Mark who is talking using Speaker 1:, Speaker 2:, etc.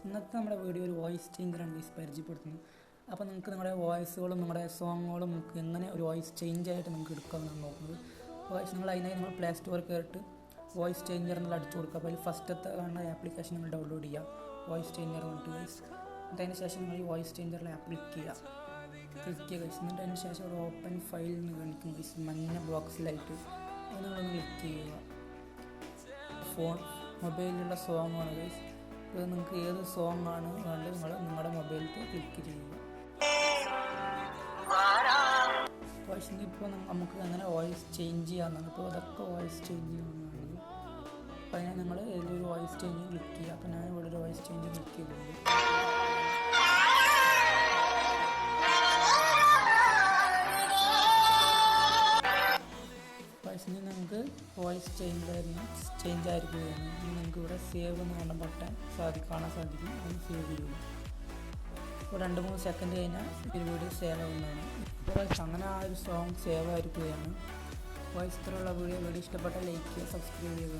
Speaker 1: ഇന്നത്തെ നമ്മുടെ വീഡിയോ ഒരു വോയിസ് ചേഞ്ചറാണ് ഗൈസ് പരിചയപ്പെടുത്തുന്നത്. അപ്പോൾ നിങ്ങൾക്ക് നിങ്ങളുടെ വോയിസുകളും നിങ്ങളുടെ സോങ്ങുകളും നിങ്ങൾക്ക് എങ്ങനെ ഒരു വോയിസ് ചേഞ്ച് ആയിട്ട് നിങ്ങൾക്ക് എടുക്കാമെന്നാണ് നോക്കുന്നത്. വോയിസ് നിങ്ങൾ അതിനായി നിങ്ങൾ പ്ലേ സ്റ്റോറിൽ കയറിയിട്ട് വോയിസ് ചേഞ്ചർ എന്നുള്ള അടിച്ചു കൊടുക്കുക. അപ്പോൾ അതിൽ ഫസ്റ്റത്തെ കാണുന്ന ആപ്ലിക്കേഷൻ നിങ്ങൾ ഡൗൺലോഡ് ചെയ്യുക, വോയിസ് ചേഞ്ചർ വന്നിട്ട് ഗൈസ്. എന്നിട്ട് അതിന് ശേഷം നിങ്ങൾ ഈ വോയിസ് ചേഞ്ചറിൽ ആപ്പ് ക്ലിക്ക് ചെയ്യുക ഗൈസ്. എന്നിട്ട് അതിന് ശേഷം ഒരു ഓപ്പൺ ഫയൽ എന്ന് കാണിക്കും ഗൈസ്, മഞ്ഞ ബോക്സിലായിട്ട്. അത് നിങ്ങളൊന്ന് ക്ലിക്ക് ചെയ്യുക. മൊബൈലിലുള്ള സോങ്ങാണ് ഗൈസ്. ഇത് നിങ്ങൾക്ക് ഏത് സോങ് ആണ് വേണ്ടത് നിങ്ങൾ നിങ്ങളുടെ മൊബൈലിൽ ക്ലിക്ക് ചെയ്യുക. വോയിസ് ഇപ്പോൾ നമുക്ക് അങ്ങനെ വോയിസ് ചേഞ്ച് ചെയ്യാമെന്നാണ്. അപ്പോൾ അതൊക്കെ വോയിസ് ചേഞ്ച് ചെയ്യാവുന്നതാണ്. അപ്പോൾ അതിനെ നിങ്ങൾ ഏതൊരു വോയിസ് ചേഞ്ച് ക്ലിക്ക് ചെയ്യുക. അപ്പോൾ ഞാൻ ഇവിടെ ഒരു വോയിസ് ചേഞ്ച് ക്ലിക്ക് ചെയ്തിട്ടുണ്ട്. വോയിസിന് നിങ്ങൾക്ക് വോയിസ് ചേഞ്ച് ആയിരിക്കുകയാണ്. നിങ്ങൾക്ക് ഇവിടെ സേവ് എന്ന് പറഞ്ഞ ബട്ടൺ കാണാൻ സാധിക്കും. അത് സേവ് ചെയ്യുക. ഇപ്പോൾ 2-3 സെക്കൻഡ് കഴിഞ്ഞാൽ ഒരു വീഡിയോ സേവ് ആവുന്നതാണ്. ഇപ്പോൾ അങ്ങനെ ആ ഒരു സോങ് സേവ് ആയിരിക്കുകയാണ്. വോയിസ് ഇത്രയുള്ള വീഡിയോ ഇഷ്ടപ്പെട്ടാൽ ലൈക്ക് ചെയ്യുക, സബ്സ്ക്രൈബ് ചെയ്യുക.